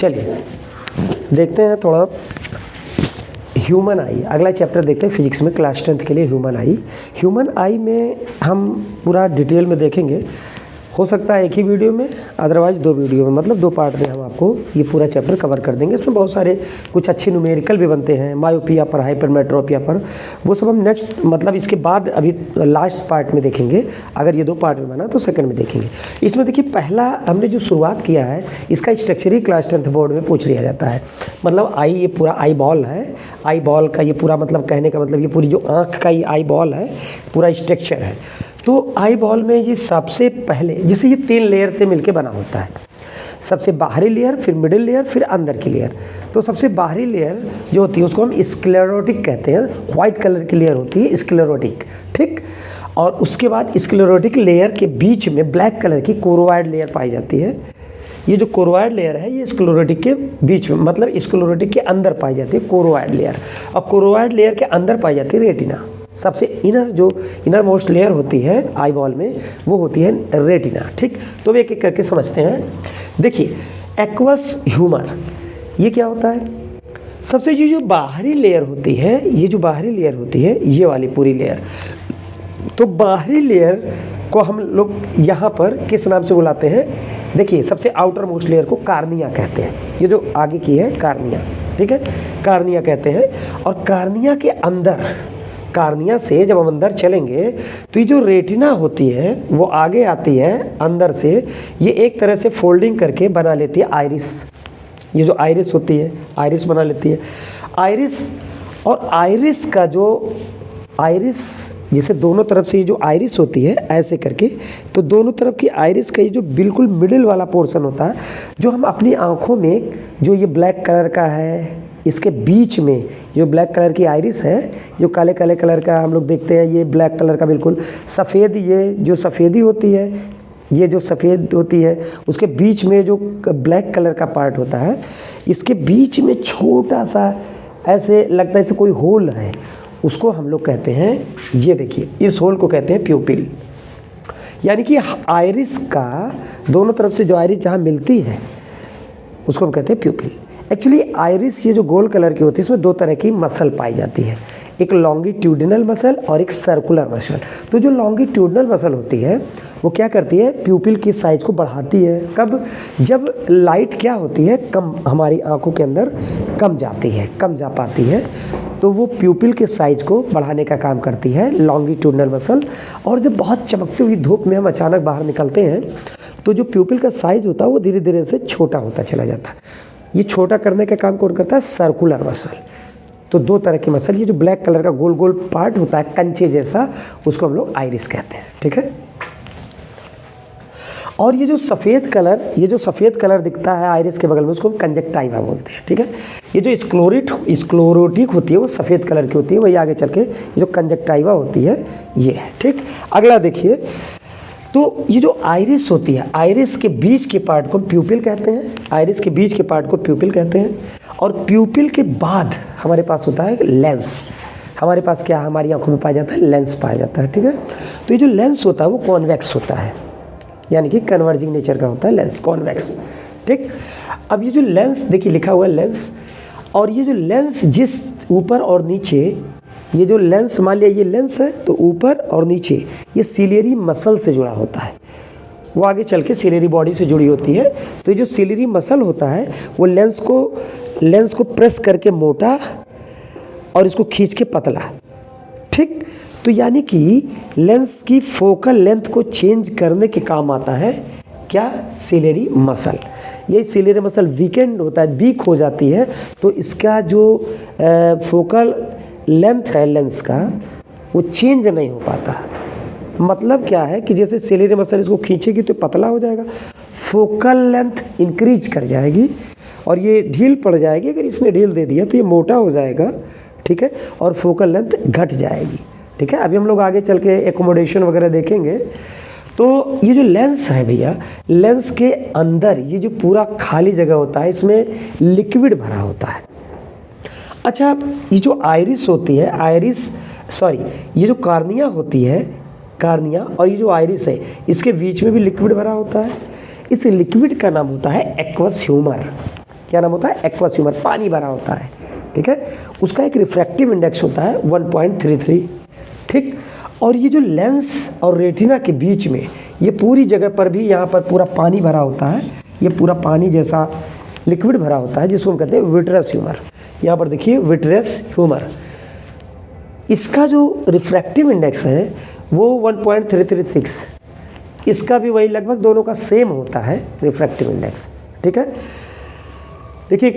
चलिए देखते हैं थोड़ा ह्यूमन आई। अगला चैप्टर देखते हैं फिजिक्स में क्लास 10th के लिए ह्यूमन आई। ह्यूमन आई में हम पूरा डिटेल में देखेंगे, हो सकता है एक ही वीडियो में, अदरवाइज 2 वीडियो में, मतलब 2 पार्ट में हम आपको ये पूरा चैप्टर कवर कर देंगे। इसमें बहुत सारे कुछ अच्छे न्यूमेरिकल भी बनते हैं, मायोपिया पर, हाइपरमेट्रोपिया पर, वो सब हम नेक्स्ट मतलब इसके बाद अभी लास्ट पार्ट में देखेंगे। अगर ये 2 पार्ट में बना तो सेकंड में देखेंगे। इसमें देखिए पहला हमने जो शुरुआत किया है इसका स्ट्रक्चर ही क्लास 10th बोर्ड में पूछ लिया जाता है। मतलब आई, ये पूरा आई बॉल है, आई बॉल का ये पूरा मतलब कहने का मतलब ये पूरी जो आँख का ये आई बॉल है पूरा स्ट्रक्चर है। तो आई बॉल में ये सबसे पहले जैसे ये 3 लेयर से मिलके बना होता है, सबसे बाहरी लेयर, फिर मिडिल लेयर, फिर अंदर की लेयर। तो सबसे बाहरी लेयर जो होती है उसको हम स्क्लेरोटिक कहते हैं, वाइट कलर की लेयर होती है स्क्लेरोटिक, ठीक। और उसके बाद स्क्लेरोटिक लेयर के बीच में ब्लैक कलर की कोरोइड लेयर पाई जाती है। ये जो कोरोइड लेयर है ये स्क्लेरोटिक के बीच में मतलब स्क्लेरोटिक के अंदर पाई जाती है कोरोइड लेयर, और कोरोइड लेयर के अंदर पाई जाती है रेटिना। सबसे इनर मोस्ट लेयर होती है आई बॉल में वो होती है रेटिना, ठीक। तो एक एक करके समझते हैं। देखिए एक्वस ह्यूमर ये क्या होता है? सबसे ये जो बाहरी लेयर होती है, ये जो बाहरी लेयर होती है ये वाली पूरी लेयर, तो बाहरी लेयर को हम लोग यहाँ पर किस नाम से बुलाते हैं? देखिए सबसे आउटर मोस्ट लेयर को कार्निया कहते हैं। ये जो आगे की है कार्निया, ठीक है, कार्निया कहते हैं। और कार्निया के अंदर, कार्निया से जब हम अंदर चलेंगे तो ये जो रेटिना होती है वो आगे आती है अंदर से, ये एक तरह से फोल्डिंग करके बना लेती है आइरिस। ये जो आइरिस होती है आइरिस बना लेती है आइरिस। और आइरिस का जो आइरिस जिसे दोनों तरफ से ये जो आइरिस होती है ऐसे करके, तो दोनों तरफ की आइरिस का ये जो बिल्कुल मिडिल वाला पोर्शन होता है जो हम अपनी आँखों में, जो ये ब्लैक कलर का है इसके बीच में जो ब्लैक कलर की आइरिस है, जो काले काले कलर का हम लोग देखते हैं, ये ब्लैक कलर का बिल्कुल सफ़ेद, ये जो सफ़ेदी होती है, ये जो सफ़ेद होती है उसके बीच में जो ब्लैक कलर का पार्ट होता है, इसके बीच में छोटा सा ऐसे लगता है जैसे कोई होल है, उसको हम लोग कहते हैं, ये देखिए इस होल को कहते हैं प्यूपिल। यानी कि आइरिस का दोनों तरफ से जो आइरिस जहाँ मिलती है उसको हम कहते हैं प्यूपिल। एक्चुअली आइरिस ये जो गोल कलर की होती है इसमें 2 तरह की मसल पाई जाती है, एक लॉन्गिट्यूडिनल मसल और एक सर्कुलर मसल। तो जो लॉन्गिट्यूडिनल मसल होती है वो क्या करती है? प्यूपिल की साइज को बढ़ाती है। कब? जब लाइट क्या होती है कम हमारी आंखों के अंदर कम जाती है, कम जा पाती है, तो वो प्यूपिल के साइज को बढ़ाने का काम करती है लॉन्गिट्यूडिनल मसल। और जब बहुत चमकती हुई धूप में हम अचानक बाहर निकलते हैं तो जो प्यूपिल का साइज होता है वो धीरे धीरे से छोटा होता चला जाता है। ये छोटा करने का काम कौन करता है? Circular muscle. तो 2 तरह की मसल, ये जो ब्लैक कलर का गोल गोल पार्ट होता है कंचे जैसा, उसको हम लोग आइरिस कहते हैं, ठीक है। और ये जो सफ़ेद कलर दिखता है आइरिस के बगल में उसको हम कंजक्टाइवा बोलते हैं, ठीक है। ये जो स्क्लेरोटिक होती है वो सफ़ेद कलर की होती है, वही आगे चल के ये जो कंजक्टाइवा होती है ये है, ठीक। अगला देखिए, तो ये जो आइरिस होती है, आइरिस के बीच के पार्ट को प्यूपिल कहते हैं, आइरिस के बीच के पार्ट को प्यूपिल कहते हैं। और प्यूपिल के बाद हमारे पास होता है लेंस। हमारे पास क्या हमारी आंखों में पाया जाता है? लेंस पाया जाता है, ठीक है। तो ये जो लेंस होता है वो कॉन्वेक्स होता है, यानी कि कन्वर्जिंग नेचर का होता है लेंस, कॉन्वेक्स, ठीक। अब ये जो लेंस देखिए लिखा हुआ है लेंस, और ये जो लेंस जिस ऊपर और नीचे, ये जो लेंस मान लिया ये लेंस है तो ऊपर और नीचे ये सिलियरी मसल से जुड़ा होता है, वो आगे चल के सिलियरी बॉडी से जुड़ी होती है। तो ये जो सिलियरी मसल होता है वो लेंस को प्रेस करके मोटा और इसको खींच के पतला, ठीक। तो यानी कि लेंस की फोकल लेंथ को चेंज करने के काम आता है क्या? Ciliary muscle. ये सिलियरी मसल वीकेंड होता है, वीक हो जाती है, तो इसका जो फोकल लेंथ है लेंस का वो चेंज नहीं हो पाता। मतलब क्या है कि जैसे सिलियरी मसल इसको खींचेगी तो पतला हो जाएगा, फोकल लेंथ इंक्रीज कर जाएगी, और ये ढील पड़ जाएगी। अगर इसने ढील दे दिया तो ये मोटा हो जाएगा, ठीक है, और फोकल लेंथ घट जाएगी, ठीक है। अभी हम लोग आगे चल के एकोमोडेशन वगैरह देखेंगे। तो ये जो लेंस है भैया, लेंस के अंदर ये जो पूरा खाली जगह होता है इसमें लिक्विड भरा होता है। अच्छा, ये जो आइरिस होती है, ये जो कार्निया होती है, कार्निया और ये जो आइरिस है इसके बीच में भी लिक्विड भरा होता है। इस लिक्विड का नाम होता है एक्वस ह्यूमर। क्या नाम होता है, एक्वस ह्यूमर, पानी भरा होता है, ठीक है। उसका एक रिफ्रैक्टिव इंडेक्स होता है 1.33, ठीक। और ये जो लेंस और रेटिना के बीच में ये पूरी जगह पर भी यहाँ पर पूरा पानी भरा होता है, ये पूरा पानी जैसा लिक्विड भरा होता है, जिसको हम कहते हैं विट्रस ह्यूमर। यहाँ पर देखिए विट्रस ह्यूमर, इसका जो रिफ्रैक्टिव इंडेक्स है वो 1.336, इसका भी वही लगभग दोनों का सेम होता है रिफ्रैक्टिव इंडेक्स, ठीक है। देखिए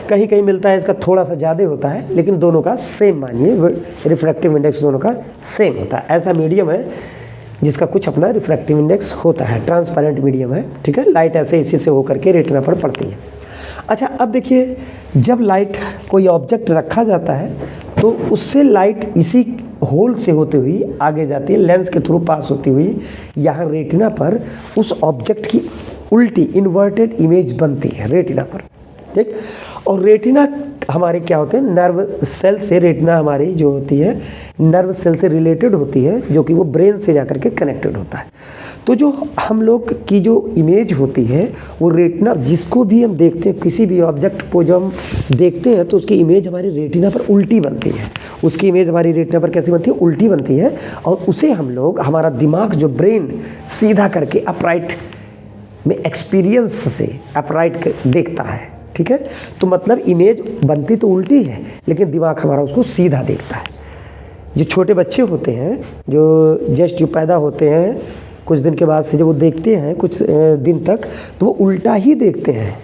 कहीं कहीं मिलता है इसका थोड़ा सा ज़्यादा होता है, लेकिन दोनों का सेम मानिए, रिफ्रैक्टिव इंडेक्स दोनों का सेम होता है। ऐसा मीडियम है जिसका कुछ अपना रिफ्रैक्टिव इंडेक्स होता है, ट्रांसपेरेंट मीडियम है, ठीक है। लाइट ऐसे इसी से होकर के रेटिना पर पड़ती है। अच्छा, अब देखिए जब लाइट कोई ऑब्जेक्ट रखा जाता है तो उससे लाइट इसी होल से होते हुई आगे जाती है, लेंस के थ्रू पास होती हुई यहाँ रेटिना पर उस ऑब्जेक्ट की उल्टी इन्वर्टेड इमेज बनती है रेटिना पर, ठीक। और रेटिना हमारे क्या होते हैं, नर्व सेल से, रेटिना हमारी जो होती है नर्व सेल से रिलेटेड होती है, जो कि वो ब्रेन से जाकर के कनेक्टेड होता है। तो जो हम लोग की जो इमेज होती है वो रेटिना, जिसको भी हम देखते हैं, किसी भी ऑब्जेक्ट को जो हम देखते हैं तो उसकी इमेज हमारी रेटिना पर उल्टी बनती है, उसकी इमेज हमारी रेटिना पर कैसी बनती है, उल्टी बनती है। और उसे हम लोग, हमारा दिमाग जो ब्रेन सीधा करके अपराइट में एक्सपीरियंस से अपराइट देखता है, ठीक है। तो मतलब इमेज बनती तो उल्टी है, लेकिन दिमाग हमारा उसको सीधा देखता है। जो छोटे बच्चे होते हैं, जो जस्ट जो पैदा होते हैं, कुछ दिन के बाद से जब वो देखते हैं कुछ दिन तक, तो वो उल्टा ही देखते हैं,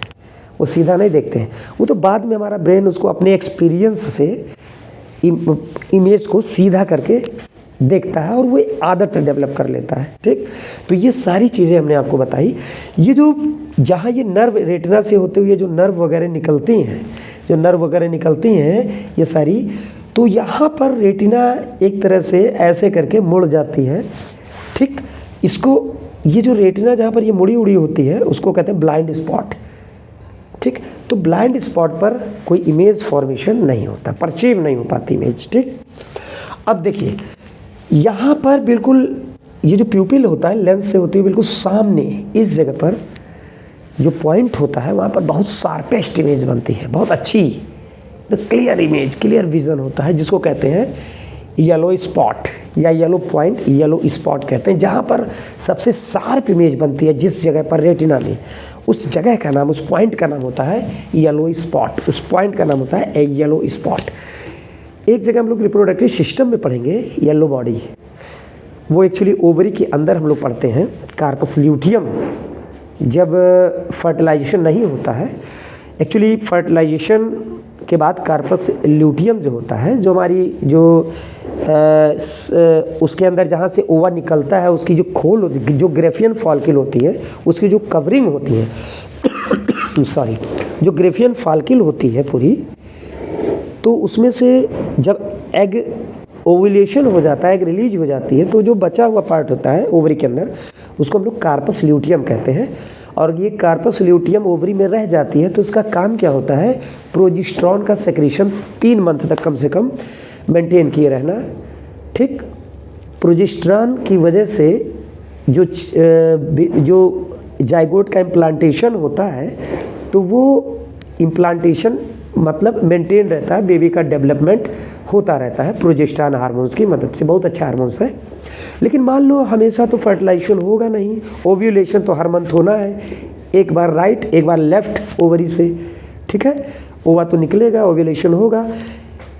वो सीधा नहीं देखते हैं। वो तो बाद में हमारा ब्रेन उसको अपने एक्सपीरियंस से इमेज को सीधा करके देखता है और वो आदत डेवलप कर लेता है, ठीक। तो ये सारी चीज़ें हमने आपको बताई। ये जो जहाँ ये नर्व रेटिना से होते हुए जो नर्व वगैरह निकलती हैं, जो नर्व वगैरह निकलती हैं ये सारी, तो यहाँ पर रेटिना एक तरह से ऐसे करके मुड़ जाती है, ठीक। इसको, ये जो रेटिना जहाँ पर ये मुड़ी उड़ी होती है उसको कहते हैं ब्लाइंड स्पॉट, ठीक। तो ब्लाइंड स्पॉट पर कोई इमेज फॉर्मेशन नहीं होता, परसीव नहीं हो पाती इमेज, ठीक। अब देखिए यहाँ पर बिल्कुल ये जो प्यूपिल होता है लेंस से होती है बिल्कुल सामने, इस जगह पर जो पॉइंट होता है वहाँ पर बहुत शार्पेस्ट इमेज बनती है, बहुत अच्छी क्लियर इमेज, क्लियर विजन होता है, जिसको कहते हैं येलो स्पॉट या येलो पॉइंट, येलो स्पॉट कहते हैं। जहाँ पर सबसे शार्प इमेज बनती है जिस जगह पर रेटिना में, उस जगह का नाम, उस पॉइंट का नाम होता है येलो स्पॉट, उस पॉइंट का नाम होता है येलो स्पॉट। एक जगह हम लोग रिप्रोडक्टिव सिस्टम में पढ़ेंगे येलो बॉडी, वो एक्चुअली ओवरी के अंदर हम लोग पढ़ते हैं। कार्पस ल्यूटियम जब फर्टिलाइजेशन नहीं होता है, एक्चुअली फर्टिलाइजेशन के बाद कार्पस ल्यूटियम जो होता है, जो हमारी जो उसके अंदर जहाँ से ओवा निकलता है, उसकी जो खोल होती है, जो ग्रेफियन फॉल्किल होती है, उसकी जो कवरिंग होती है सॉरी, जो ग्रेफियन फॉल्किल होती है पूरी, तो उसमें से जब एग ओव्यूलेशन हो जाता है, एग रिलीज हो जाती है, तो जो बचा हुआ पार्ट होता है ओवरी के अंदर, उसको हम लोग कार्पस ल्यूटियम कहते हैं। और ये कार्पस ल्यूटियम ओवरी में रह जाती है, तो इसका काम क्या होता है, प्रोजेस्टेरॉन का सेक्रेशन 3 मंथ तक कम से कम मेंटेन किए रहना, ठीक। प्रोजेस्टेरॉन की वजह से जो जाइगोट का इम्प्लांटेशन होता है, तो वो इम्प्लांटेशन मतलब मेंटेन रहता है, बेबी का डेवलपमेंट होता रहता है प्रोजेस्टेरॉन हार्मोन्स की मदद से। बहुत अच्छा हार्मोन्स है। लेकिन मान लो हमेशा तो फर्टिलाइजेशन होगा नहीं, ओव्यूलेशन तो हर मंथ होना है, एक बार राइट एक बार लेफ्ट ओवरी से, ठीक है। ओवा तो निकलेगा, ओव्यूलेशन होगा,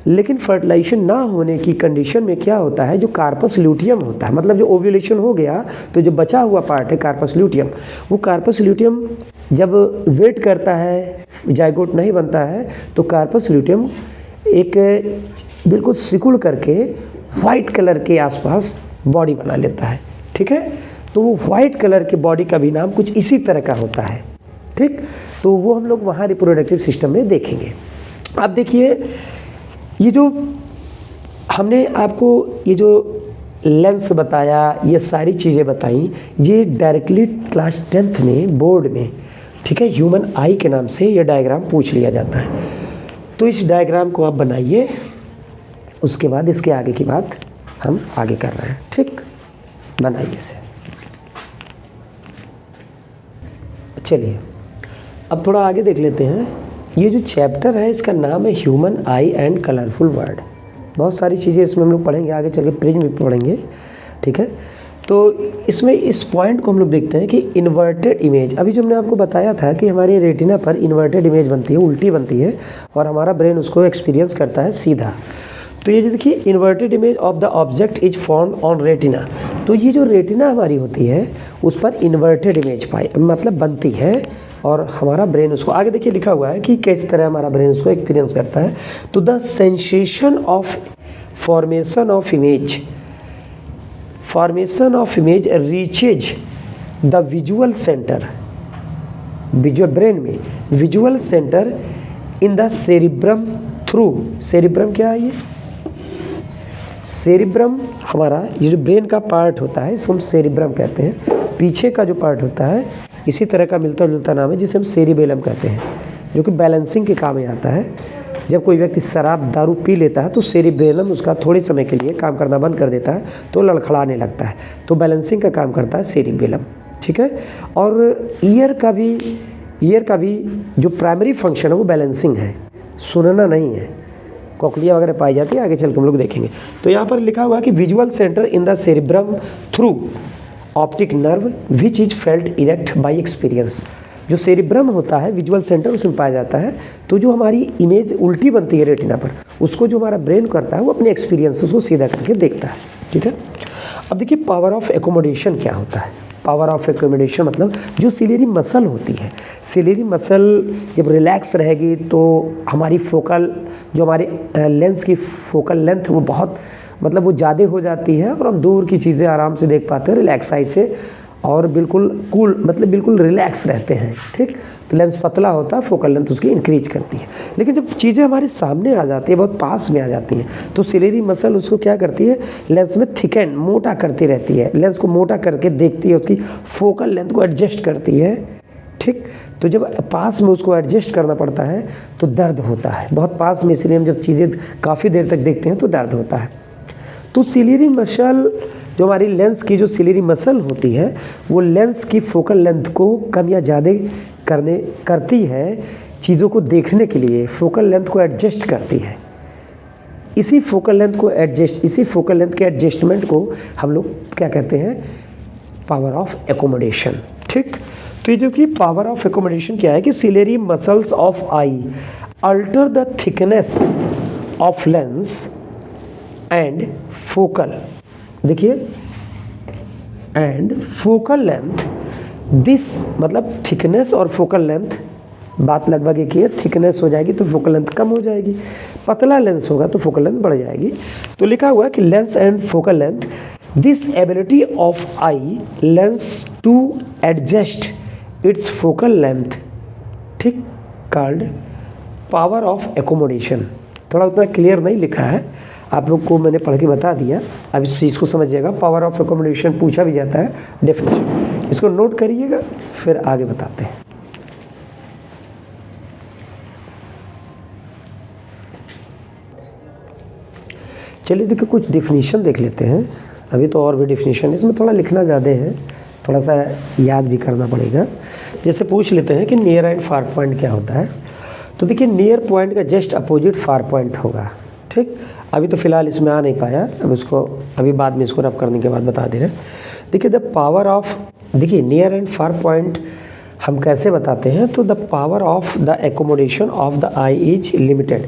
लेकिन फर्टिलाइजेशन ना होने की कंडीशन में क्या होता है, जो कार्पस ल्यूटियम होता है, मतलब जो ओव्यूलेशन हो गया तो जो बचा हुआ पार्ट है कार्पस ल्यूटियम, वो कार्पस ल्यूटियम जब वेट करता है, जाइगोट नहीं बनता है, तो कार्पस ल्यूटियम एक बिल्कुल सिकुड़ करके वाइट कलर के आसपास बॉडी बना लेता है, ठीक है। तो वो वाइट कलर के बॉडी का भी नाम कुछ इसी तरह का होता है, ठीक। तो वो हम लोग वहाँ रिप्रोडक्टिव सिस्टम में देखेंगे। अब देखिए ये जो हमने आपको ये जो लेंस बताया, ये सारी चीज़ें बताई, ये डायरेक्टली क्लास 10th में बोर्ड में, ठीक है, ह्यूमन आई के नाम से ये डायग्राम पूछ लिया जाता है। तो इस डायग्राम को आप बनाइए, उसके बाद इसके आगे की बात हम आगे कर रहे हैं, ठीक। बनाइए इसे। चलिए अब थोड़ा आगे देख लेते हैं। ये जो चैप्टर है इसका नाम है human I and colourful world. बहुत सारी चीज़ें इसमें हम लोग पढ़ेंगे, आगे चल के प्रिज्म भी पढ़ेंगे, ठीक है। तो इसमें इस पॉइंट को हम लोग देखते हैं कि इन्वर्टेड इमेज, अभी जो हमने आपको बताया था कि हमारे रेटिना पर इन्वर्टेड इमेज बनती है, उल्टी बनती है, और हमारा ब्रेन उसको एक्सपीरियंस करता है सीधा। तो ये जो देखिए inverted image of the object is form on retina, तो ये जो रेटिना हमारी होती है उस पर इन्वर्टेड इमेज मतलब बनती है, और हमारा ब्रेन उसको, आगे देखिए लिखा हुआ है कि किस तरह हमारा ब्रेन उसको एक्सपीरियंस करता है। तो the sensation of formation of image reaches the visual centre, visual brain में visual centre in the cerebrum through, cerebrum क्या है ये, सेरिब्रम हमारा ये जो ब्रेन का पार्ट होता है इसको हम सेरिब्रम कहते हैं। पीछे का जो पार्ट होता है इसी तरह का मिलता जुलता नाम है जिसे हम सेरिबेलम कहते हैं, जो कि बैलेंसिंग के काम में आता है। जब कोई व्यक्ति शराब दारू पी लेता है तो सेरिबेलम उसका थोड़े समय के लिए काम करना बंद कर देता है, तो लड़खड़ाने लगता है, तो बैलेंसिंग का काम करता है सेरिबेलम, ठीक है। और ईयर का भी जो प्राइमरी फंक्शन है वो बैलेंसिंग है, सुनना नहीं है। कोक्लिया वगैरह पाई जाती है, आगे चल के हम लोग देखेंगे। तो यहाँ पर लिखा हुआ है कि visual centre in the cerebrum through optic nerve which is felt erect by experience, जो सेरिब्रम होता है विजुअल सेंटर उसमें पाया जाता है। तो जो हमारी इमेज उल्टी बनती है रेटिना पर, उसको जो हमारा ब्रेन करता है वो अपने एक्सपीरियंस उसको सीधा करके देखता है, ठीक है। अब देखिए पावर ऑफ एकोमोडेशन क्या होता है। पावर ऑफ एकोमोडेशन मतलब जो सिलेरी मसल होती है, सिलेरी मसल जब रिलैक्स रहेगी तो हमारी फोकल, जो हमारे लेंस की फोकल लेंथ वो बहुत मतलब वो ज़्यादा हो जाती है, और हम दूर की चीज़ें आराम से देख पाते हैं रिलैक्स आई से, और बिल्कुल कूल मतलब बिल्कुल रिलैक्स रहते हैं, ठीक। तो लेंस पतला होता है, फोकल लेंथ उसकी इंक्रीज करती है। लेकिन जब चीज़ें हमारे सामने आ जाती है, बहुत पास में आ जाती हैं, तो सिलेरी मसल उसको क्या करती है, लेंस में थिकन मोटा करती रहती है, लेंस को मोटा करके देखती है, उसकी फोकल लेंथ को एडजस्ट करती है, ठीक। तो जब पास में उसको एडजस्ट करना पड़ता है तो दर्द होता है, बहुत पास में, इसलिए हम जब चीज़ें काफ़ी देर तक देखते हैं तो दर्द होता है। तो सिलेरी मसल, जो हमारी लेंस की जो सिलेरी मसल होती है वो लेंस की फोकल लेंथ को कम या ज़्यादा करती है, चीज़ों को देखने के लिए फोकल लेंथ को एडजस्ट करती है। इसी फोकल लेंथ के एडजस्टमेंट को हम लोग क्या कहते हैं, पावर ऑफ एकोमोडेशन, ठीक। तो ये जो कि पावर ऑफ एकोमोडेशन क्या है कि ciliary muscles of eye alter the thickness of lens and focal, देखिए एंड फोकल लेंथ, दिस मतलब थिकनेस और फोकल लेंथ बात लगभग एक ही है। थिकनेस हो जाएगी तो फोकल लेंथ कम हो जाएगी, पतला लेंस होगा तो फोकल लेंथ बढ़ जाएगी। तो लिखा हुआ है कि lens and focal length, this ability of eye lens to adjust its focal length, ठीक, कॉल्ड पावर ऑफ एकोमोडेशन। थोड़ा उतना क्लियर नहीं लिखा है, आप लोग को मैंने पढ़ के बता दिया, अब इस चीज़ को समझिएगा। पावर ऑफ एकोमोडेशन पूछा भी जाता है डेफिनेशन, इसको नोट करिएगा फिर आगे बताते हैं। चलिए देखिए कुछ डिफिनीशन देख लेते हैं, अभी तो और भी डिफिनीशन, इसमें थोड़ा लिखना ज़्यादा है, थोड़ा सा याद भी करना पड़ेगा। जैसे पूछ लेते हैं कि नियर एंड फार पॉइंट क्या होता है। तो देखिए नियर पॉइंट का जस्ट अपोजिट फार पॉइंट होगा, ठीक। अभी तो फिलहाल इसमें आ नहीं पाया, अब इसको अभी बाद में इसको रफ करने के बाद बता दे रहे हैं। देखिए द पावर ऑफ, देखिए नियर एंड फार पॉइंट हम कैसे बताते हैं, तो the power of the accommodation of the I is limited,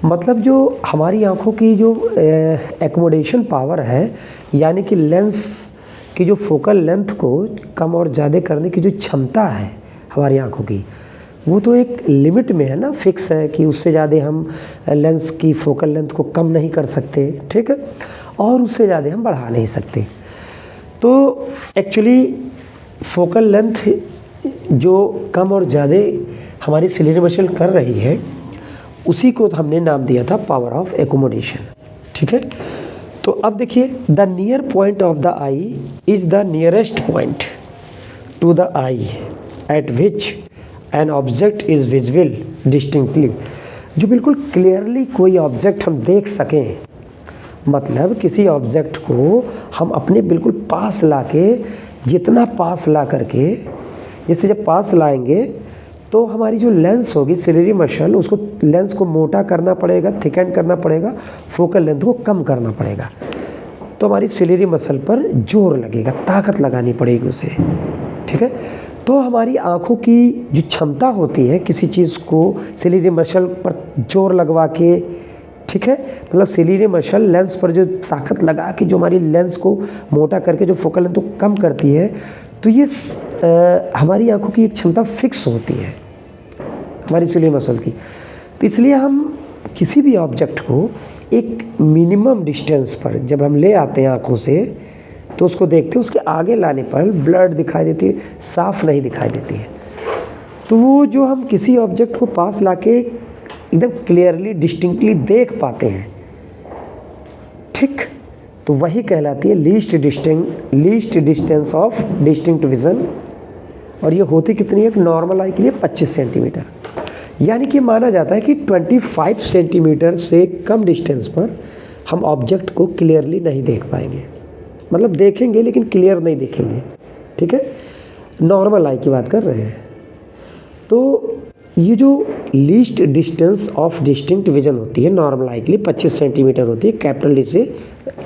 मतलब जो हमारी आँखों की जो एकोमोडेशन पावर है, यानी कि लेंस की जो फोकल लेंथ को कम और ज़्यादा करने की जो क्षमता है हमारी आँखों की, वो तो एक लिमिट में है ना, फिक्स है कि उससे ज़्यादा हम लेंस की फोकल लेंथ को कम नहीं कर सकते, ठीक है, और उससे ज़्यादा हम बढ़ा नहीं सकते। तो एक्चुअली फोकल लेंथ जो कम और ज़्यादा हमारी सिलेरी मसल कर रही है, उसी को हमने नाम दिया था पावर ऑफ एकोमोडेशन, ठीक है। तो अब देखिए the near point of the I is the nearest point two the eye eight which an object is visible distinctly, जो बिल्कुल क्लियरली कोई ऑब्जेक्ट हम देख सकें, मतलब किसी ऑब्जेक्ट को हम अपने बिल्कुल पास लाके, जितना पास ला करके, जैसे जब पास लाएंगे तो हमारी जो लेंस होगी सिलेरी मसल, उसको लेंस को मोटा करना पड़ेगा, थिकेंड करना पड़ेगा, फोकल लेंथ को कम करना पड़ेगा। तो हमारी सिलेरी मसल पर जोर लगेगा, ताकत लगानी पड़ेगी उसे, ठीक है। तो हमारी आँखों की जो क्षमता होती है किसी चीज़ को सिलेरी मसल पर जोर लगवा के, ठीक है, मतलब सिलेरी मसल लेंस पर जो ताकत लगा के जो हमारी लेंस को मोटा करके जो फोकल लेंथ को कम करती है, तो ये हमारी आँखों की एक क्षमता फिक्स होती है हमारी सिलेरी मसल की। तो इसलिए हम किसी भी ऑब्जेक्ट को एक मिनिमम डिस्टेंस पर जब हम ले आते हैं आँखों से, तो उसको देखते हैं, उसके आगे लाने पर ब्लड दिखाई देती है, साफ नहीं दिखाई देती है। तो वो जो हम किसी ऑब्जेक्ट को पास लाके एकदम क्लियरली डिस्टिंक्टली देख पाते हैं, ठीक, तो वही कहलाती है least distance of distinct vision. और ये होती कितनी है? नॉर्मल आई के लिए 25 सेंटीमीटर, यानी कि माना जाता है कि 25 सेंटीमीटर से कम डिस्टेंस पर हम ऑब्जेक्ट को क्लियरली नहीं देख पाएंगे, मतलब देखेंगे लेकिन क्लियर नहीं देखेंगे, ठीक है, नॉर्मल आई की बात कर रहे हैं। तो ये जो least distance of distinct vision होती है नॉर्मल आई के लिए 25 सेंटीमीटर होती है, कैपिटल डी से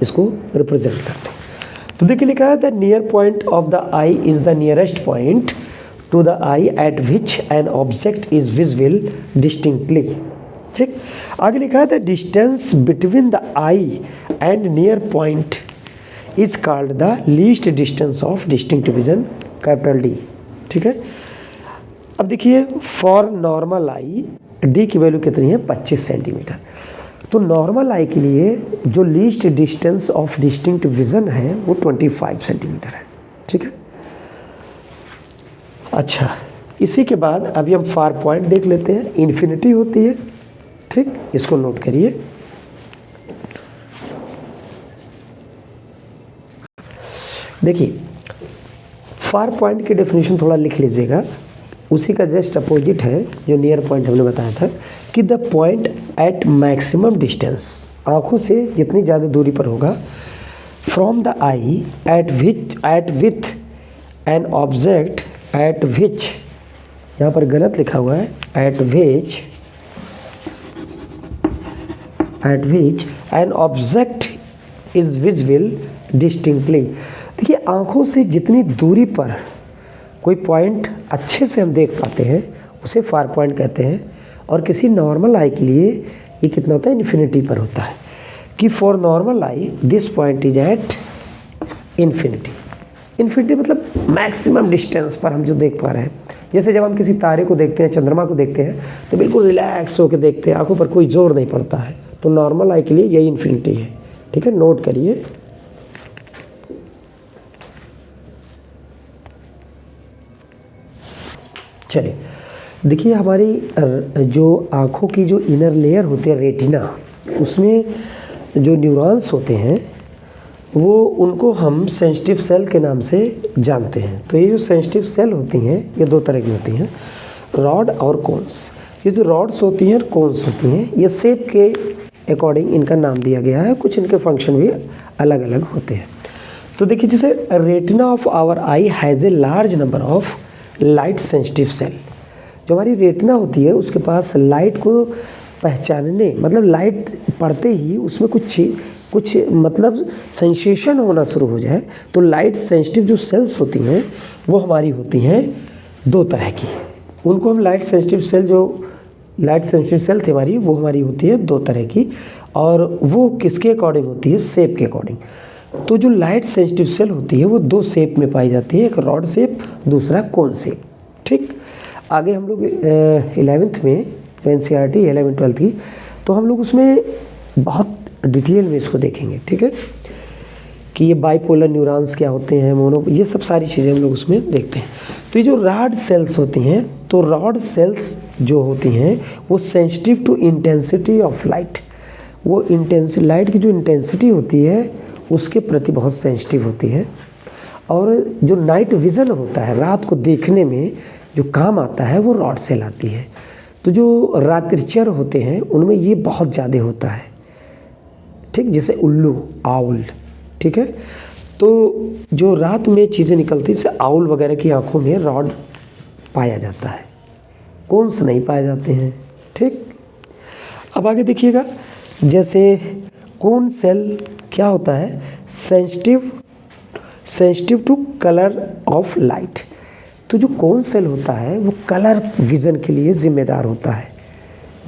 इसको रिप्रेजेंट करते हैं। तो देखिए लिखा है the near point of the I is the nearest point two the eye eight which an object is visible distinctly, ठीक। आगे लिखा है the distance between the I and near point is called the least distance of distinct vision, capital D, ठीक है। अब देखिए for normal I D की value कितनी है? 25 सेंटीमीटर। तो नॉर्मल आई के लिए जो least distance of distinct vision है वो 25 सेंटीमीटर है, ठीक है। अच्छा, इसी के बाद अभी हम फार पॉइंट देख लेते हैं। इन्फिनिटी होती है, ठीक, इसको नोट करिए। देखिए फार पॉइंट की डेफिनेशन थोड़ा लिख लीजिएगा, उसी का जस्ट अपोजिट है जो नियर पॉइंट हमने बताया था कि the point at maximum distance, आँखों से जितनी ज़्यादा दूरी पर होगा, from the eye at with an object at which, यहाँ पर गलत लिखा हुआ है, at which an object is visible distinctly. देखिए आँखों से जितनी दूरी पर कोई पॉइंट अच्छे से हम देख पाते हैं उसे फार पॉइंट कहते हैं। और किसी नॉर्मल आई के लिए ये कितना होता है? इन्फिनिटी पर होता है कि for normal I this point is at infinity. Infinity मतलब मैक्सिमम डिस्टेंस पर हम जो देख पा रहे हैं। जैसे जब हम किसी तारे को देखते हैं, चंद्रमा को देखते हैं, तो बिल्कुल रिलैक्स होकर देखते हैं, आंखों पर कोई जोर नहीं पड़ता है। तो नॉर्मल आई के लिए यही इन्फिनिटी है, ठीक है, नोट करिए। चलिए देखिए हमारी जो आँखों की जो इनर लेयर होती है रेटिना, उसमें जो न्यूरॉन्स होते हैं वो उनको हम सेंसिटिव सेल के नाम से जानते हैं। तो ये जो सेंसिटिव सेल होती हैं ये दो तरह की होती हैं, रॉड और कोन्स। ये जो रॉड्स होती हैं और कोन्स होती हैं ये शेप के अकॉर्डिंग इनका नाम दिया गया है, कुछ इनके फंक्शन भी अलग अलग होते हैं। तो देखिए जैसे retina of our eye has a large number of light sensitive cell. जो हमारी रेटिना होती है उसके पास लाइट को पहचानने, मतलब लाइट पड़ते ही उसमें कुछ मतलब सेंसेशन होना शुरू हो जाए, तो लाइट सेंसिटिव जो सेल्स होती हैं वो हमारी होती हैं दो तरह की। उनको हम लाइट सेंसिटिव सेल थी हमारी, वो हमारी होती है दो तरह की। और वो किसके अकॉर्डिंग होती है? शेप के अकॉर्डिंग। तो जो लाइट सेंसिटिव सेल होती है वो दो शेप में पाई जाती है, एक रॉड शेप, दूसरा कोन शेप, ठीक। आगे हम लोग 11th में NCERT 11-12 की, तो हम लोग उसमें बहुत डिटेल में इसको देखेंगे, ठीक है, कि ये बाइपोलर न्यूरॉन्स क्या होते हैं, मोनो, ये सब सारी चीज़ें हम लोग उसमें देखते हैं। तो ये जो रॉड सेल्स होती हैं, तो रॉड सेल्स जो होती हैं वो sensitive to intensity of light, वो लाइट की जो इंटेंसिटी होती है उसके प्रति बहुत सेंसिटिव होती है। और जो नाइट विज़न होता है, रात को देखने में जो काम आता है, वो रॉड सेल आती है। तो जो रात्रिचर होते हैं उनमें ये बहुत ज़्यादा होता है, ठीक, जैसे उल्लू, आउल, ठीक है। तो जो रात में चीज़ें निकलती हैं, जैसे आउल वगैरह की आँखों में रॉड पाया जाता है, कोन्स नहीं पाए जाते हैं। ठीक, अब आगे देखिएगा, जैसे कोन सेल क्या होता है, sensitive to colour of light. तो जो कोन सेल होता है वो कलर विज़न के लिए जिम्मेदार होता है,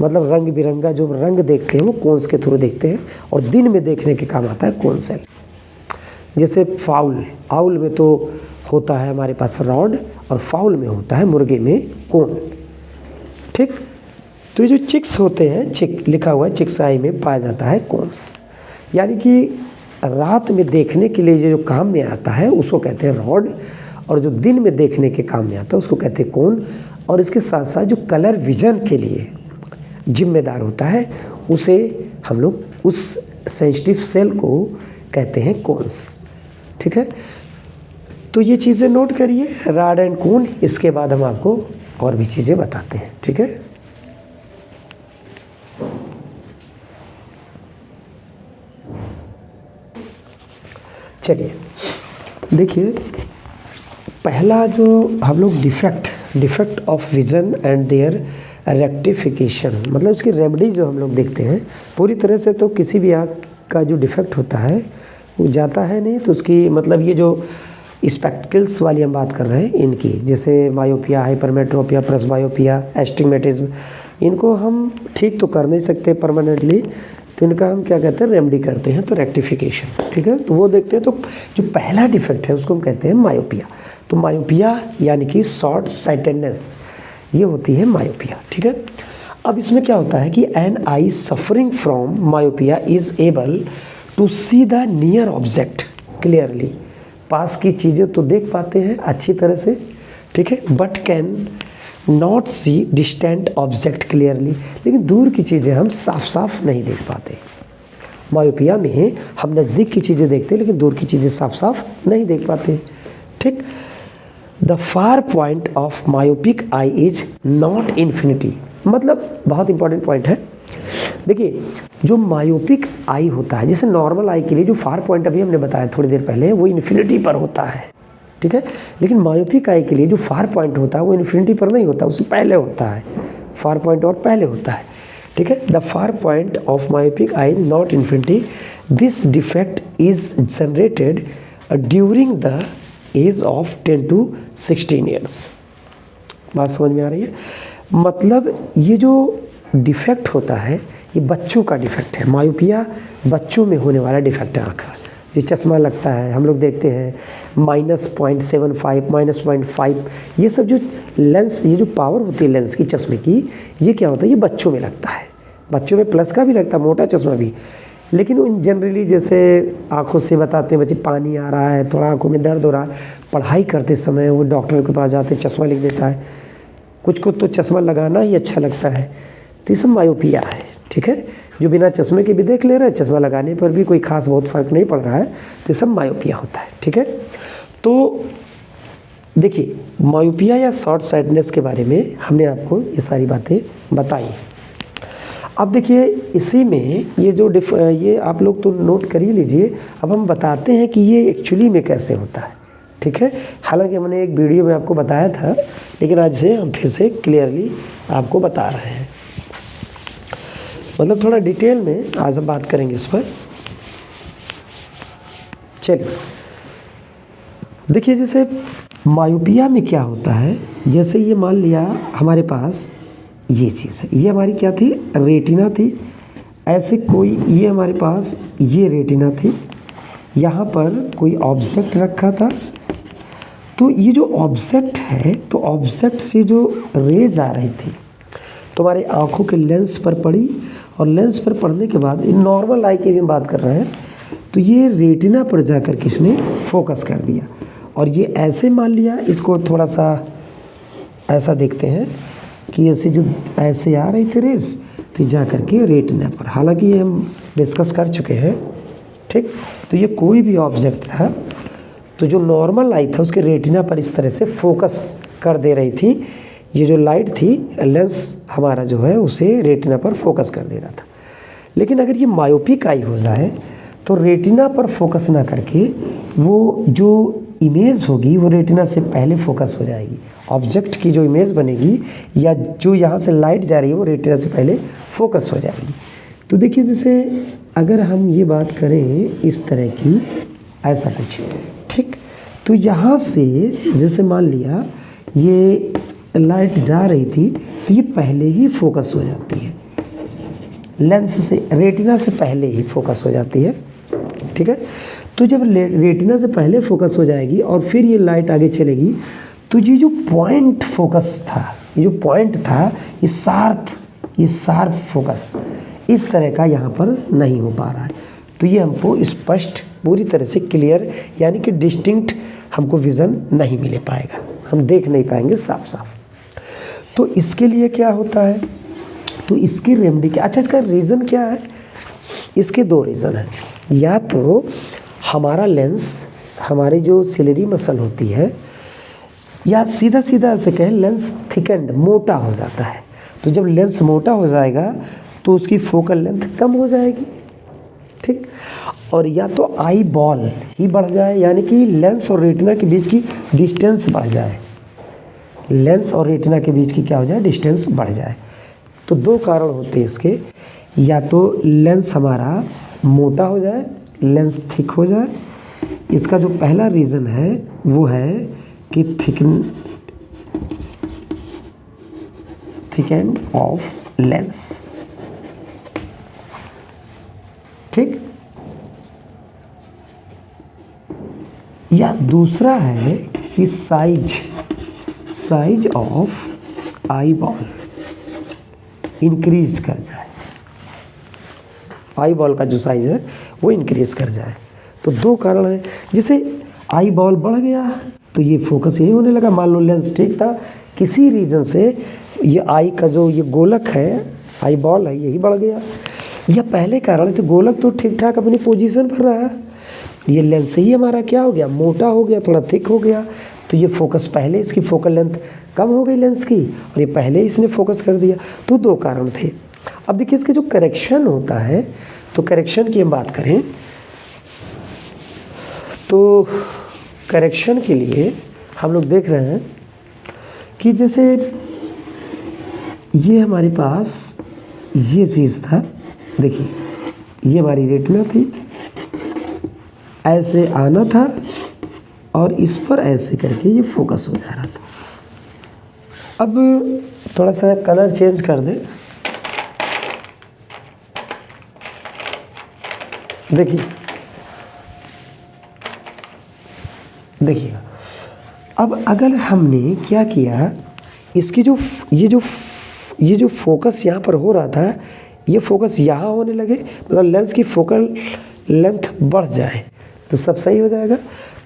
मतलब रंग बिरंगा जो रंग देखते हैं वो कोन्स के थ्रू देखते हैं, और दिन में देखने के काम आता है कोन सेल। जैसे आउल में तो होता है हमारे पास रॉड, और फाउल में होता है मुर्गे में कोन। ठीक, तो ये जो चिक्स होते हैं, चिक लिखा हुआ है, चिक्स आई में पाया जाता है कोन्स। यानी कि रात में देखने के लिए जो काम में आता है उसको कहते हैं रॉड, और जो दिन में देखने के काम में आता है उसको कहते हैं कोन। और इसके साथ साथ जो कलर विजन के लिए जिम्मेदार होता है उसे हम लोग उस सेंसिटिव सेल को कहते हैं कोन्स। ठीक है, तो ये चीज़ें नोट करिए, रॉड एंड कोन। इसके बाद हम आपको और भी चीज़ें बताते हैं। ठीक है, चलिए देखिए, पहला जो हम लोग defect of vision and their rectification, मतलब इसकी रेमेडी जो हम लोग देखते हैं। पूरी तरह से तो किसी भी आँख का जो डिफेक्ट होता है वो जाता है नहीं, तो उसकी मतलब ये जो स्पेक्टिकल्स वाली हम बात कर रहे हैं इनकी, जैसे मायोपिया, हाइपरमेट्रोपिया, प्रेसबायोपिया, एस्टिग्मेटिज्म, इनको हम ठीक तो कर नहीं सकते परमानेंटली, तो इनका हम क्या कहते हैं, रेमेडी करते हैं, तो रेक्टिफिकेशन। ठीक है, तो वो देखते हैं। तो जो पहला डिफेक्ट है उसको हम कहते हैं मायोपिया। तो मायोपिया यानी कि शॉर्ट साइटेडनेस, ये होती है मायोपिया। ठीक है, अब इसमें क्या होता है कि an eye suffering from myopia is able to see the near object clearly, पास की चीज़ें तो देख पाते हैं अच्छी तरह से। ठीक है, but can not see distant object clearly, लेकिन दूर की चीज़ें हम साफ साफ नहीं देख पाते। मायोपिया में हम नज़दीक की चीज़ें देखते हैं लेकिन दूर की चीज़ें साफ साफ नहीं देख पाते। ठीक, the far point of myopic I is not infinity, मतलब बहुत इंपॉर्टेंट पॉइंट है। देखिए, जो मायोपिक आई होता है, जैसे नॉर्मल आई के लिए जो फार पॉइंट अभी हमने बताया थोड़ी देर पहले, वो इन्फिनिटी पर होता है। ठीक है, लेकिन मायोपिक आई के लिए जो फार पॉइंट होता है वो इन्फिनिटी पर नहीं होता, उससे पहले होता है। फार पॉइंट और पहले होता है। ठीक है, the far point of myopic eye not infinity, this defect is generated during the age of 10 to 16 years. बात समझ में आ रही है? मतलब ये जो डिफेक्ट होता है ये बच्चों का डिफेक्ट है। मायोपिया बच्चों में होने वाला डिफेक्ट है आँख का। जो चश्मा लगता है, हम लोग देखते हैं -0.75, -0.5, ये सब जो लेंस, ये जो पावर होती है लेंस की, चश्मे की, ये क्या होता है, ये बच्चों में लगता है। बच्चों में प्लस का भी लगता है, मोटा चश्मा भी। लेकिन उन जनरली जैसे आँखों से बताते हैं बच्चे पानी आ रहा है, थोड़ा आँखों में दर्द हो रहा है, पढ़ाई करते समय वो डॉक्टर के पास जाते हैं, चश्मा लिख देता है। कुछ को तो चश्मा लगाना ही अच्छा लगता है, तो ये सब मायोपिया है। ठीक है, जो बिना चश्मे के भी देख ले रहे हैं, चश्मा लगाने पर भी कोई खास बहुत फ़र्क नहीं पड़ रहा है, तो ये सब मायोपिया होता है। ठीक है, तो देखिए, मायोपिया या शॉर्ट साइटनेस के बारे में हमने आपको ये सारी बातें बताई। अब देखिए, इसी में ये जो ये आप लोग तो नोट कर ही लीजिए। अब हम बताते हैं कि ये एक्चुअली में कैसे होता है। ठीक है, हालांकि हमने एक वीडियो में आपको बताया था, लेकिन आज से हम फिर से क्लियरली आपको बता रहे हैं, मतलब थोड़ा डिटेल में आज हम बात करेंगे इस पर। चलिए देखिए, जैसे मायोपिया में क्या होता है, जैसे ये मान लिया हमारे पास ये चीज़ है, ये हमारी क्या थी, रेटिना थी। ऐसे कोई, ये हमारे पास ये रेटिना थी, यहाँ पर कोई ऑब्जेक्ट रखा था। तो ये जो ऑब्जेक्ट है, तो ऑब्जेक्ट से जो रेज आ रही थी तो हमारे आँखों के लेंस पर पड़ी, और लेंस पर पड़ने के बाद नॉर्मल आई की भी बात कर रहे हैं, तो ये रेटिना पर जाकर किसने फोकस कर दिया। और ये ऐसे मान लिया, इसको थोड़ा सा ऐसा देखते हैं कि ऐसे जो ऐसे आ रही थी रेस, तो जा कर के रेटिना पर, हालांकि ये हम डिस्कस कर चुके हैं। ठीक, तो ये कोई भी ऑब्जेक्ट था तो जो नॉर्मल लाइट था उसके रेटिना पर इस तरह से फोकस कर दे रही थी। ये जो लाइट थी, लेंस हमारा जो है उसे रेटिना पर फोकस कर दे रहा था। लेकिन अगर ये मायोपिक आई हो जाए तो रेटिना पर फोकस ना करके वो जो इमेज होगी वो रेटिना से पहले फोकस हो जाएगी। ऑब्जेक्ट की जो इमेज बनेगी या जो यहाँ से लाइट जा रही है वो रेटिना से पहले फोकस हो जाएगी। तो देखिए जैसे अगर हम ये बात करें इस तरह की, ऐसा कुछ, ठीक, तो यहाँ से जैसे मान लिया ये लाइट जा रही थी तो ये पहले ही फोकस हो जाती है, लेंस से, रेटिना से पहले ही फोकस हो जाती है, ठीक है। तो जब रेटिना से पहले फोकस हो जाएगी और फिर ये लाइट आगे चलेगी तो ये जो पॉइंट फोकस था, ये जो पॉइंट था, ये शार्प फोकस इस तरह का यहाँ पर नहीं हो पा रहा है। तो ये हमको स्पष्ट, पूरी तरह से क्लियर, यानी कि डिस्टिंक्ट हमको विज़न नहीं मिल पाएगा, हम देख नहीं पाएंगे साफ साफ। तो इसके लिए क्या होता है, तो इसकी रेमेडी क्या, अच्छा इसका रीज़न क्या है, इसके दो रीज़न हैं। या तो हमारा लेंस, हमारी जो सिलेरी मसल होती है, या सीधा सीधा ऐसे कहें लेंस थिकेंड, मोटा हो जाता है। तो जब लेंस मोटा हो जाएगा तो उसकी फोकल लेंथ कम हो जाएगी, ठीक। और या तो आई बॉल ही बढ़ जाए, यानी कि लेंस और रेटिना के बीच की डिस्टेंस बढ़ जाए, लेंस और रेटिना के बीच की क्या हो जाए, डिस्टेंस बढ़ जाए। तो दो कारण होते हैं इसके, या तो लेंस हमारा मोटा हो जाए, लेंस थिक हो जाए। इसका जो पहला रीज़न है वो है कि थिकेंड ऑफ लेंस, ठीक। या दूसरा है कि size of eye ball increase कर जाए, आई बॉल का जो साइज है वो इंक्रीज कर जाए। तो दो कारण हैं, जैसे आई बॉल बढ़ गया तो ये फोकस यही होने लगा, मान लो लेंस ठीक था, किसी रीज़न से ये आई का जो ये गोलक है, आई बॉल है, यही बढ़ गया। या पहले कारण से गोलक तो ठीक ठाक अपनी पोजीशन पर रहा, ये लेंस ही हमारा क्या हो गया, मोटा हो गया, थोड़ा थिक हो गया, तो ये फोकस पहले, इसकी फोकल लेंथ कम हो गई लेंस की, और ये पहले इसने फोकस कर दिया। तो दो कारण थे। अब देखिए इसके जो करेक्शन होता है, तो करेक्शन की हम बात करें तो करेक्शन के लिए हम लोग देख रहे हैं कि जैसे ये हमारे पास ये चीज़ था, देखिए ये हमारी रेटिना थी, ऐसे आना था और इस पर ऐसे करके ये फोकस हो जा रहा था। अब थोड़ा सा कलर चेंज कर दे, देखिएगा। अब अगर हमने क्या किया, इसकी जो ये जो फोकस यहाँ पर हो रहा था, ये फोकस यहाँ होने लगे, मतलब लेंस की फोकल लेंथ बढ़ जाए तो सब सही हो जाएगा।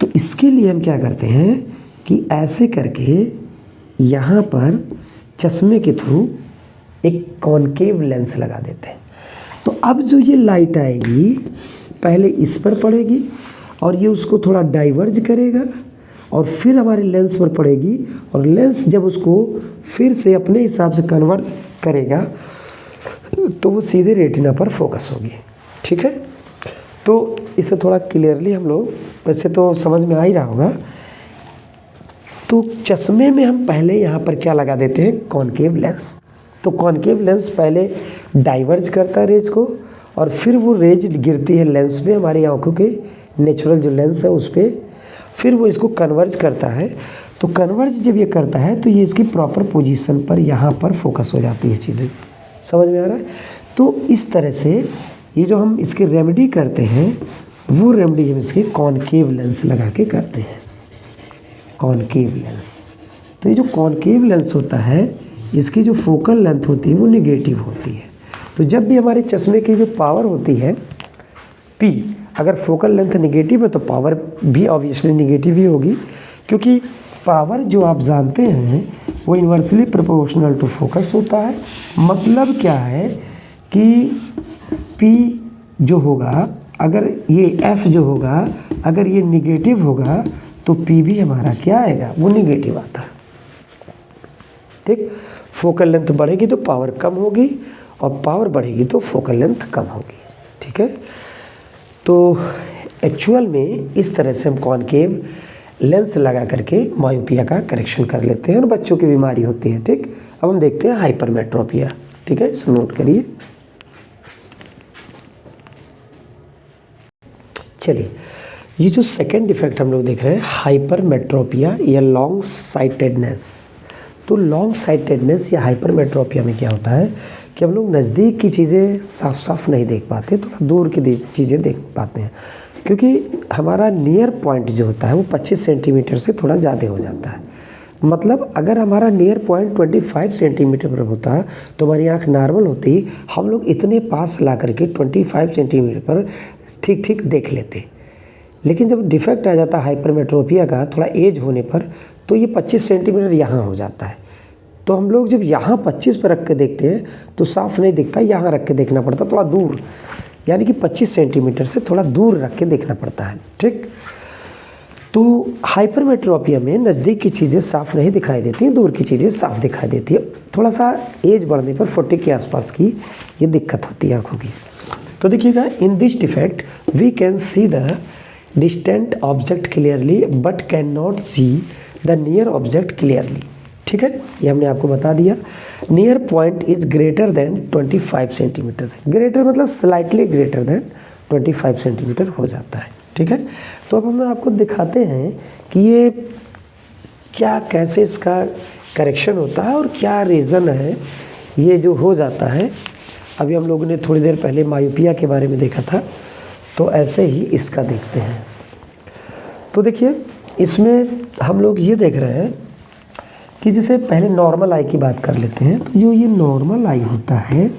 तो इसके लिए हम क्या करते हैं कि ऐसे करके यहाँ पर चश्मे के थ्रू एक कॉनकेव लेंस लगा देते हैं। तो अब जो ये लाइट आएगी पहले इस पर पड़ेगी और ये उसको थोड़ा डाइवर्ज करेगा और फिर हमारे लेंस पर पड़ेगी, और लेंस जब उसको फिर से अपने हिसाब से कन्वर्ट करेगा तो वो सीधे रेटिना पर फोकस होगी, ठीक है। तो इसे थोड़ा क्लियरली हम लोग, वैसे तो समझ में आ ही रहा होगा। तो चश्मे में हम पहले यहाँ पर क्या लगा देते हैं, कॉनकेव लेंस। तो कॉनकेव लेंस पहले डाइवर्ज करता है रेज को, और फिर वो रेज गिरती है लेंस पे, हमारी आंखों के नेचुरल जो लेंस है उस पर, फिर वो इसको कन्वर्ज करता है। तो कन्वर्ज जब ये करता है तो ये इसकी प्रॉपर पोजीशन पर यहाँ पर फोकस हो जाती है चीज़ें, समझ में आ रहा है। तो इस तरह से ये जो हम इसकी रेमेडी करते हैं वो रेमेडी हम इसके कॉनकेव लेंस लगा के करते हैं, कॉनकेव लेंस। तो ये जो कॉनकेव लेंस होता है इसकी जो फोकल लेंथ होती है वो निगेटिव होती है। तो जब भी हमारे चश्मे की जो पावर होती है P, अगर फोकल लेंथ निगेटिव है तो पावर भी ऑब्वियसली निगेटिव ही होगी, क्योंकि पावर जो आप जानते हैं वो इन्वर्सली प्रोपोर्शनल टू फोकस होता है। मतलब क्या है कि P जो होगा, अगर ये F जो होगा, अगर ये निगेटिव होगा तो P भी हमारा क्या आएगा, वो निगेटिव आता है, ठीक। फोकल लेंथ बढ़ेगी तो पावर कम होगी, और पावर बढ़ेगी तो फोकल लेंथ कम होगी, ठीक है। तो एक्चुअल में इस तरह से हम कॉनकेव लेंस लगा करके मायोपिया का करेक्शन कर लेते हैं और बच्चों की बीमारी होती है। ठीक, अब हम देखते हैं हाइपरमेट्रोपिया। ठीक है, इसे नोट करिए। चलिए, ये जो सेकेंड डिफेक्ट हम लोग देख रहे हैं हाइपरमेट्रोपिया या लॉन्ग साइटेडनेस। तो लॉन्ग साइटेडनेस या हाइपरमेट्रोपिया में क्या होता है कि हम लोग नज़दीक की चीज़ें साफ साफ नहीं देख पाते, थोड़ा दूर की चीज़ें देख पाते हैं, क्योंकि हमारा नियर पॉइंट जो होता है वो 25 सेंटीमीटर से थोड़ा ज़्यादा हो जाता है। मतलब अगर हमारा नियर पॉइंट 25 सेंटीमीटर पर होता है तो हमारी आँख नॉर्मल होती, हम लोग इतने पास ला करके 25 सेंटीमीटर पर ठीक ठीक देख लेते। लेकिन जब डिफेक्ट आ जाता है हाइपरमेट्रोपिया का थोड़ा एज होने पर, तो ये 25 सेंटीमीटर यहाँ हो जाता है। तो हम लोग जब यहाँ 25 पर रख के देखते हैं तो साफ नहीं दिखता, यहाँ रख के देखना पड़ता थोड़ा दूर, यानी कि 25 सेंटीमीटर से थोड़ा दूर रख के देखना पड़ता है। ठीक, तो हाइपरमेट्रोपिया में नज़दीक की चीज़ें साफ़ नहीं दिखाई देती हैं, दूर की चीज़ें साफ़ दिखाई देती है। थोड़ा सा एज बढ़ने पर 40 के आसपास की ये दिक्कत होती है आँखों की। तो देखिएगा, in this defect we can see the distant object clearly but can not see the near object clearly. ठीक है, ये हमने आपको बता दिया। Near point is greater than 25 centimetre. Greater मतलब स्लाइटली ग्रेटर देन 25 सेंटीमीटर हो जाता है। ठीक है, तो अब हम आपको दिखाते हैं कि ये क्या, कैसे इसका करेक्शन होता है और क्या रीज़न है ये जो हो जाता है। अभी हम लोगों ने थोड़ी देर पहले मायोपिया के बारे में देखा था, तो ऐसे ही इसका देखते हैं। तो देखिए, इसमें हम लोग ये देख रहे हैं कि जैसे पहले नॉर्मल आई की बात कर लेते हैं। तो जो ये नॉर्मल आई होता है,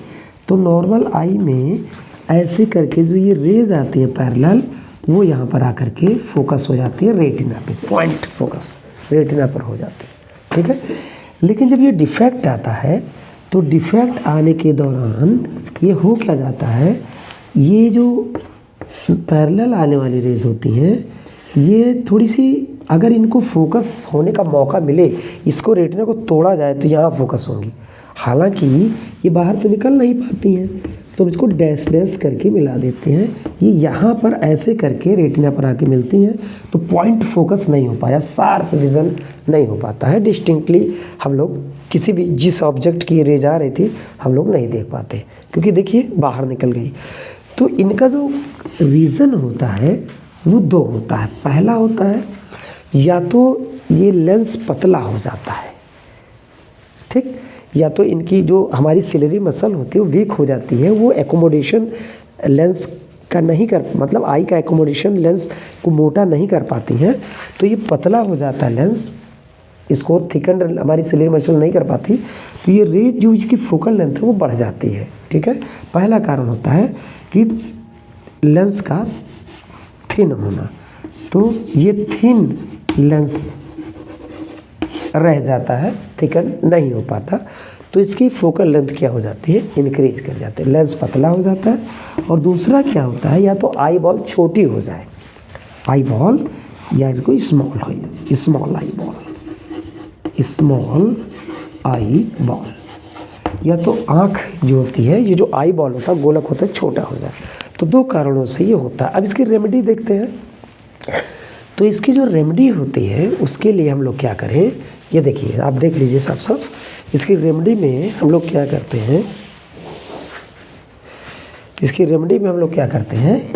तो नॉर्मल आई में ऐसे करके जो ये रेज आती है पैरेलल, वो यहाँ पर आकर के फोकस हो जाती है रेटिना पे, पॉइंट फोकस रेटिना पर हो जाती है। ठीक है, लेकिन जब ये डिफेक्ट आता है तो डिफेक्ट आने के दौरान ये हो क्या जाता है, ये जो पैरेलल आने वाली रेज होती हैं ये थोड़ी सी, अगर इनको फोकस होने का मौका मिले, इसको रेटिना को तोड़ा जाए तो यहाँ फोकस होंगी। हालांकि ये बाहर तो निकल नहीं पाती हैं, तो इसको डैश डैश करके मिला देते हैं। ये यहाँ पर ऐसे करके रेटिना पर आके मिलती हैं, तो पॉइंट फोकस नहीं हो पाया, शार्प विज़न नहीं हो पाता है। डिस्टिंक्टली हम लोग किसी भी जिस ऑब्जेक्ट की रेज आ रही थी हम लोग नहीं देख पाते, क्योंकि देखिए बाहर निकल गई। तो इनका जो रीज़न होता है वो दो होता है। पहला होता है या तो ये लेंस पतला हो जाता है, ठीक, या तो इनकी जो हमारी सिलरी मसल होती है वो वीक हो जाती है, वो एकोमोडेशन लेंस का नहीं कर, मतलब आई का एकोमोडेशन लेंस को मोटा नहीं कर पाती हैं, तो ये पतला हो जाता है लेंस, इसको थिकन हमारी सिलरी मसल नहीं कर पाती, तो ये रेज जो इसकी फोकल लेंथ है वो बढ़ जाती है। ठीक है, पहला कारण होता है कि लेंस का थिन होना, तो ये थिन लेंस रह जाता है, थिकन नहीं हो पाता, तो इसकी फोकल लेंथ क्या हो जाती है, इंक्रीज कर जाते हैं, लेंस पतला हो जाता है। और दूसरा क्या होता है, या तो आई बॉल छोटी हो जाए, आई बॉल, या इसको स्मॉल हो, small eye ball, small eye ball, या तो आँख जो होती है, ये जो आई बॉल होता है गोलक होता है, छोटा हो जाए। तो दो कारणों से ये होता है। अब इसकी रेमेडी देखते हैं। तो इसकी जो रेमेडी होती है उसके लिए हम लोग क्या करें, ये देखिए, आप देख लीजिए साफ साफ। इसकी रेमेडी में हम लोग क्या करते हैं, इसकी रेमेडी में हम लोग क्या करते हैं,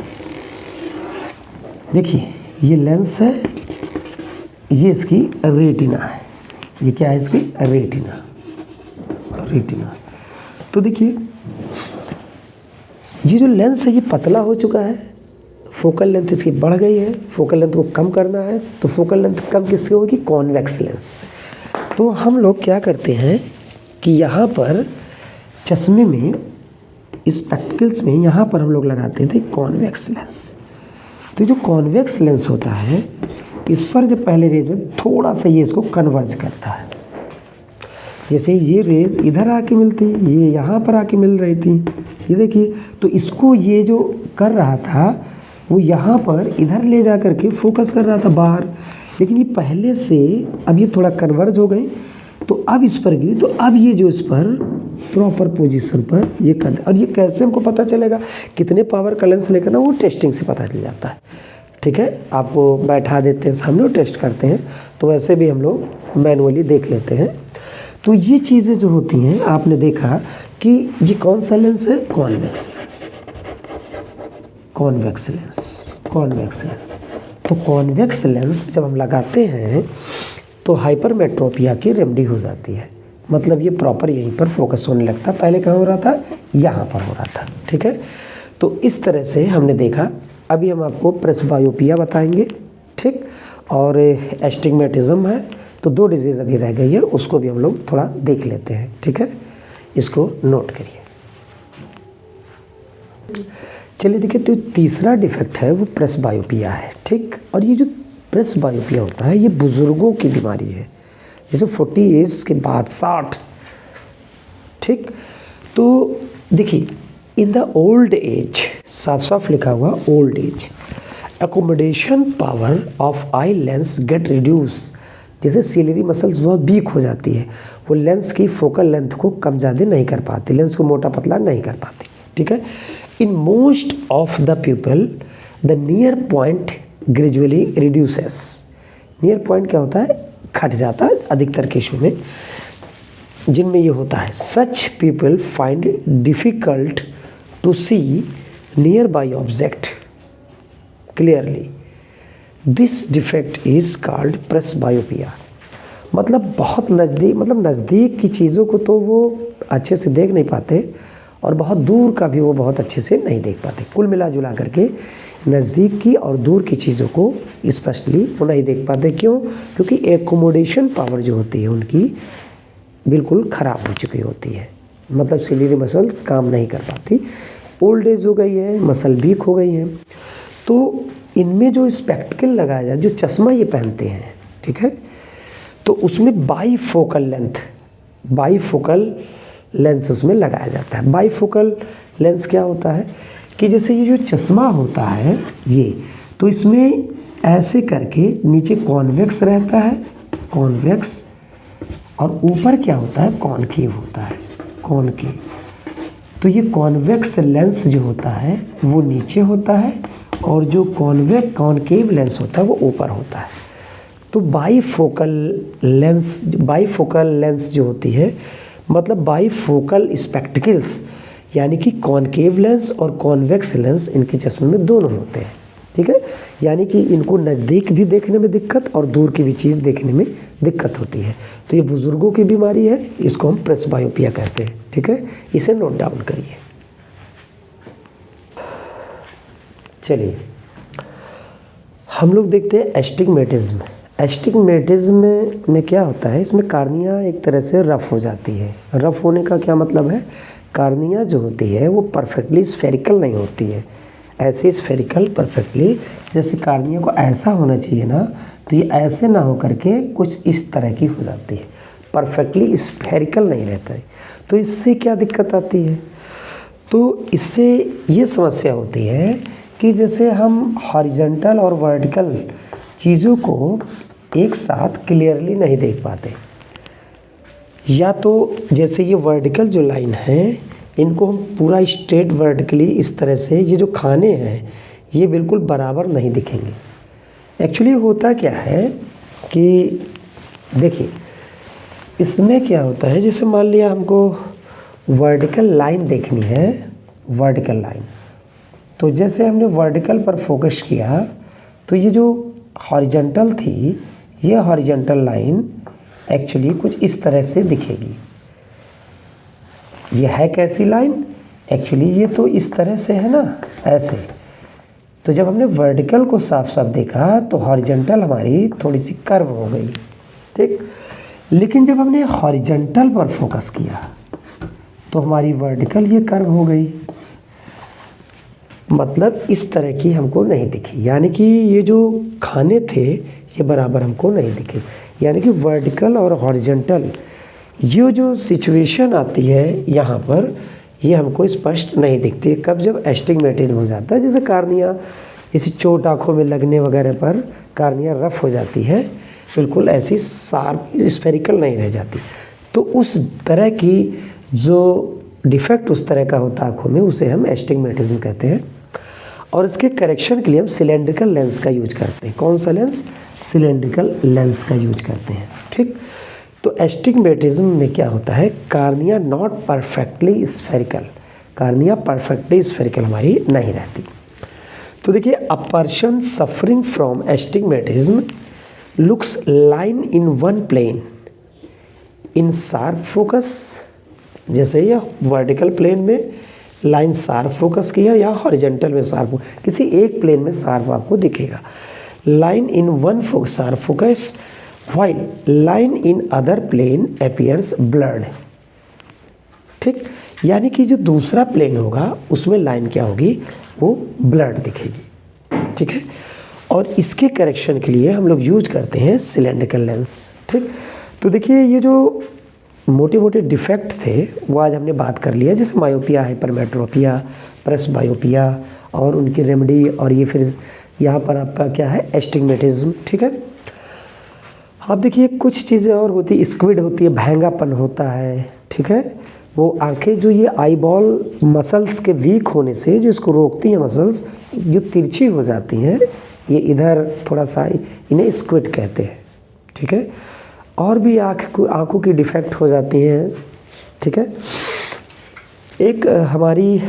देखिए ये लेंस है, ये इसकी रेटिना है, ये क्या है इसकी रेटिना, रेटिना। तो देखिए ये जो लेंस है ये पतला हो चुका है, फोकल लेंथ इसकी बढ़ गई है, फोकल लेंथ को कम करना है, तो फोकल लेंथ कम किससे होगी, कॉन्वेक्स लेंस से। तो हम लोग क्या करते हैं कि यहाँ पर चश्मे में, स्पेक्टिकल्स में, यहाँ पर हम लोग लगाते थे कॉन्वेक्स लेंस। तो जो कॉन्वेक्स लेंस होता है इस पर जब पहले रेज में थोड़ा सा ये इसको कन्वर्ज करता है, जैसे ये रेज इधर आके मिलती, ये यहाँ पर आके मिल रही थी, ये देखिए, तो इसको ये जो कर रहा था वो यहाँ पर इधर ले जा करके फोकस कर रहा था बाहर, लेकिन ये पहले से अब ये थोड़ा कन्वर्ज हो गई, तो अब इस पर गिरी, तो अब ये जो इस पर प्रॉपर पोजीशन पर ये कर। और ये कैसे हमको पता चलेगा कितने पावर का लेंस लेकर ना, वो टेस्टिंग से पता चल जाता है। ठीक है, आपको बैठा देते हैं सामने और टेस्ट करते हैं, तो वैसे भी हम लोग मैनुअली देख लेते हैं। तो ये चीज़ें जो होती हैं, आपने देखा कि ये कौन सा लेंस है, convex lens, convex lens, convex lens. तो कॉन्वेक्स लेंस जब हम लगाते हैं तो हाइपरमेट्रोपिया की रेमेडी हो जाती है, मतलब ये प्रॉपर यहीं पर फोकस होने लगता। पहले कहाँ हो रहा था, यहाँ पर हो रहा था। ठीक है, तो इस तरह से हमने देखा। अभी हम आपको प्रेसबायोपिया बताएंगे, ठीक, और एस्टिग्मेटिज्म है, तो 2 डिजीज़ अभी रह गई है, उसको भी हम लोग थोड़ा देख लेते हैं। ठीक है, इसको नोट करिए। चलिए देखिए, तो तीसरा डिफेक्ट है वो प्रेसबायोपिया है। ठीक, और ये जो प्रेसबायोपिया होता है ये बुज़ुर्गों की बीमारी है, जैसे 40 एज के बाद 60। ठीक, तो देखिए इन द ओल्ड एज, साफ साफ लिखा हुआ old age, accommodation power of eye lens get reduce. जैसे सिलेरी मसल्स बहुत वीक हो जाती है, वो लेंस की फोकल लेंथ को कम ज़्यादा नहीं कर पाती, लेंस को मोटा पतला नहीं कर पाती। ठीक है, in most of the people the near point gradually reduces. Near point क्या होता है, घट जाता है अधिकतर केसों में जिनमें ये होता है। Such people find difficult to see nearby object clearly. This defect is called presbyopia. मतलब बहुत नज़दीक, मतलब नज़दीक की चीज़ों को तो वो अच्छे से देख नहीं पाते और बहुत दूर का भी वो बहुत अच्छे से नहीं देख पाते। कुल मिला जुला करके नज़दीक की और दूर की चीज़ों को स्पष्टली वो नहीं देख पाते। क्यों? क्योंकि एकोमोडेशन पावर जो होती है उनकी बिल्कुल ख़राब हो चुकी होती है, मतलब सिलेरी मसल्स काम नहीं कर पाती, ओल्ड एज हो गई है, मसल वीक हो गई हैं। तो इनमें जो स्पेक्टिकल लगाया जाए, जो चश्मा ये पहनते हैं, ठीक है, तो उसमें बाईफोकल लेंस उसमें लगाया जाता है। बाईफोकल लेंस क्या होता है कि जैसे ये जो चश्मा होता है ये, तो इसमें ऐसे करके नीचे कॉन्वेक्स रहता है, कॉन्वेक्स, और ऊपर क्या होता है, कॉनकेव होता है, कॉनकेव। तो ये कॉन्वेक्स लेंस जो होता है वो नीचे होता है और जो कॉनकेव लेंस होता है वो ऊपर होता है। तो बाईफोकल लेंस जो होती है, मतलब बाईफोकल स्पेक्टिकल्स, यानी कि कॉनकेव लेंस और कॉन्वेक्स लेंस इनके चश्मे में दोनों होते हैं। ठीक है, यानी कि इनको नज़दीक भी देखने में दिक्कत और दूर की भी चीज़ देखने में दिक्कत होती है। तो ये बुज़ुर्गों की बीमारी है, इसको हम प्रेसबायोपिया कहते हैं। ठीक है, इसे नोट डाउन करिए। चलिए हम लोग देखते हैं एस्टिग्मेटिज्म। एस्टिग्मेटिज्म में क्या होता है, इसमें कार्निया एक तरह से रफ़ हो जाती है। रफ़ होने का क्या मतलब है, कार्निया जो होती है वो परफेक्टली स्फेरिकल नहीं होती है, ऐसे स्फेरिकल परफेक्टली, जैसे कार्निया को ऐसा होना चाहिए ना, तो ये ऐसे ना हो करके कुछ इस तरह की हो जाती है, परफेक्टली स्फेरिकल नहीं रहता है। तो इससे क्या दिक्कत आती है, तो इससे ये समस्या होती है कि जैसे हम हॉरिजॉन्टल और वर्टिकल चीज़ों को एक साथ क्लियरली नहीं देख पाते, या तो जैसे ये वर्टिकल जो लाइन है इनको हम पूरा स्ट्रेट वर्टिकली इस तरह से, ये जो खाने हैं ये बिल्कुल बराबर नहीं दिखेंगे। एक्चुअली होता क्या है कि देखिए इसमें क्या होता है, जैसे मान लिया हमको वर्टिकल लाइन देखनी है, वर्टिकल लाइन, तो जैसे हमने वर्टिकल पर फोकस किया तो ये जो हॉरिजॉन्टल थी, ये हॉरिजॉन्टल लाइन एक्चुअली कुछ इस तरह से दिखेगी। ये है कैसी लाइन, एक्चुअली ये तो इस तरह से है ना, ऐसे। तो जब हमने वर्टिकल को साफ साफ देखा तो हॉरिजॉन्टल हमारी थोड़ी सी कर्व हो गई, ठीक। लेकिन जब हमने हॉरिजॉन्टल पर फोकस किया तो हमारी वर्टिकल ये कर्व हो गई, मतलब इस तरह की हमको नहीं दिखी, यानी कि ये जो खाने थे ये बराबर हमको नहीं दिखे। यानी कि वर्टिकल और हॉरिजॉन्टल ये जो सिचुएशन आती है यहाँ पर, ये हमको स्पष्ट नहीं दिखती है। कब, जब एस्टिग्मेटिज्म हो जाता है, जैसे कार्निया, जैसे चोट आँखों में लगने वगैरह पर कार्निया रफ हो जाती है, बिल्कुल ऐसी शार्प स्फेरिकल नहीं रह जाती। तो उस तरह की जो डिफेक्ट उस तरह का होता है आँखों में, उसे हम एस्टिग्मेटिज्म कहते हैं। और इसके करेक्शन के लिए हम सिलेंड्रिकल लेंस का यूज करते हैं। कौन सा लेंस? सिलेंड्रिकल लेंस का यूज करते हैं। ठीक, तो एस्टिग्मेटिज्म में क्या होता है, cornea not perfectly spherical, cornea perfectly spherical हमारी नहीं रहती। तो देखिए, a person suffering from astigmatism looks line in one plane in sharp focus, जैसे यह वर्टिकल प्लेन में लाइन शार्प फोकस की है या हॉरिजॉन्टल में शार्प, किसी एक प्लेन में शार्प आपको दिखेगा। Line in one focus sharp focus while line in other plane appears blurred. ठीक, यानी कि जो दूसरा प्लेन होगा उसमें लाइन क्या होगी, वो ब्लर्ड दिखेगी। ठीक है, और इसके करेक्शन के लिए हम लोग यूज करते हैं सिलेंड्रिकल लेंस। ठीक, तो देखिए ये जो मोटे मोटे डिफेक्ट थे वो आज हमने बात कर लिया, जैसे मायोपिया, हाइपरमेट्रोपिया, प्रेसबायोपिया और उनकी रेमेडी, और ये फिर यहाँ पर आपका क्या है, एस्टिग्मेटिज्म। ठीक है, आप देखिए कुछ चीज़ें और होती, स्क्विड होती है, भैंगापन होता है। ठीक है, वो आंखें जो ये आईबॉल मसल्स के वीक होने से जो इसको रोकती हैं, मसल्स जो तिरछी हो जाती हैं, ये इधर थोड़ा सा, इन्हें स्क्विड कहते हैं। ठीक है, और भी आँखों की डिफेक्ट हो जाती हैं। ठीक है, एक हमारी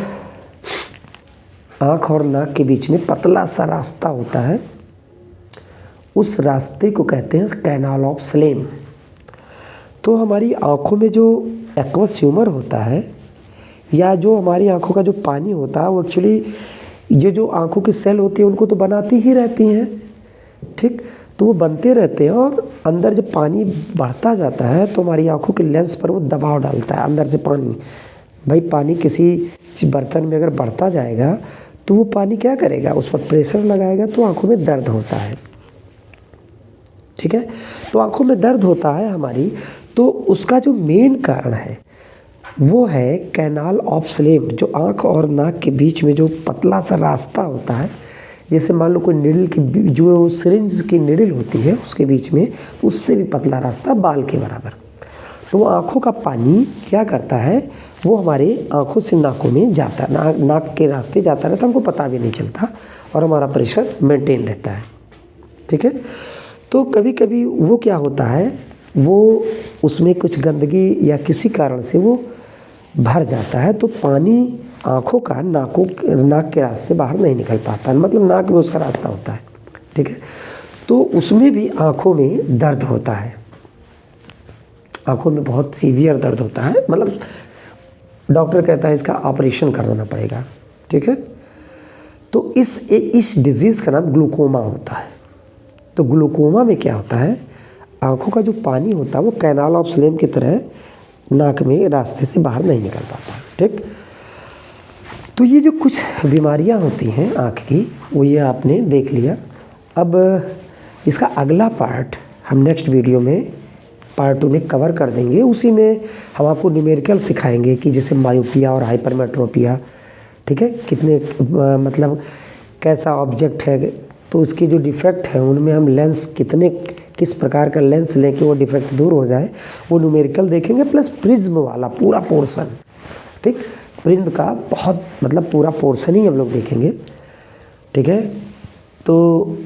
आँख और नाक के बीच में पतला सा रास्ता होता है, उस रास्ते को कहते हैं कैनाल ऑफ स्लेम। तो हमारी आँखों में जो एक्वस ह्यूमर होता है या जो हमारी आँखों का जो पानी होता है, वो एक्चुअली ये जो आँखों की सेल होती है उनको तो बनाती ही रहती हैं। ठीक, तो वो बनते रहते हैं और अंदर जब पानी बढ़ता जाता है तो हमारी आँखों के लेंस पर वो दबाव डालता है अंदर से पानी। भाई पानी किसी बर्तन में अगर बढ़ता जाएगा तो वो पानी क्या करेगा, उस पर प्रेशर लगाएगा तो आँखों में दर्द होता है। ठीक है, तो आँखों में दर्द होता है हमारी, तो उसका जो मेन कारण है वो है कैनाल ऑफ स्लेम, जो आँख और नाक के बीच में जो पतला सा रास्ता होता है। जैसे मान लो कोई निडल की, जो सिरिंज की निडल होती है उसके बीच में, तो उससे भी पतला रास्ता, बाल के बराबर। तो वो आँखों का पानी क्या करता है, वो हमारे आँखों से नाकों में जाता है, नाक के रास्ते जाता रहता है, हमको पता भी नहीं चलता और हमारा प्रेशर मेंटेन रहता है। ठीक है, तो कभी कभी वो क्या होता है, वो उसमें कुछ गंदगी या किसी कारण से वो भर जाता है, तो पानी आँखों का नाक के रास्ते बाहर नहीं निकल पाता है, मतलब नाक में उसका रास्ता होता है। ठीक है, तो उसमें भी आँखों में दर्द होता है, आँखों में बहुत सीवियर दर्द होता है, मतलब डॉक्टर कहता है इसका ऑपरेशन कराना पड़ेगा। ठीक है, तो इस डिजीज़ का नाम ग्लूकोमा होता है। तो ग्लूकोमा में क्या होता है, आँखों का जो पानी होता है वो कैनाल ऑफ स्लेम की तरह नाक में रास्ते से बाहर नहीं निकल पाता। ठीक, तो ये जो कुछ बीमारियां होती हैं आँख की, वो ये आपने देख लिया। अब इसका अगला पार्ट हम नेक्स्ट वीडियो में पार्ट 2 में कवर कर देंगे। उसी में हम आपको न्यूमेरिकल सिखाएंगे कि जैसे मायोपिया और हाइपरमेट्रोपिया, ठीक है, कितने मतलब कैसा ऑब्जेक्ट है, तो उसकी जो डिफेक्ट है उनमें हम लेंस किस प्रकार का लेंस लें कि वो डिफेक्ट दूर हो जाए, वो न्यूमेरिकल देखेंगे, प्लस प्रिज्म वाला पूरा पोर्शन। ठीक, प्रिज्म का बहुत मतलब पूरा पोर्शन ही हम लोग देखेंगे। ठीक है, तो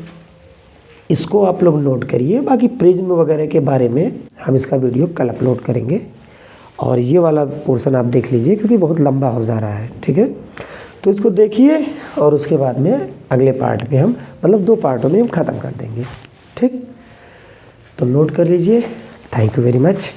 इसको आप लोग नोट करिए, बाकी प्रिज्म वगैरह के बारे में हम इसका वीडियो कल अपलोड करेंगे, और ये वाला पोर्शन आप देख लीजिए क्योंकि बहुत लंबा हो जा रहा है। ठीक है, तो इसको देखिए और उसके बाद में अगले पार्ट में हम मतलब 2 पार्टों में हम ख़त्म कर देंगे। ठीक, तो नोट कर लीजिए। Thank you very much.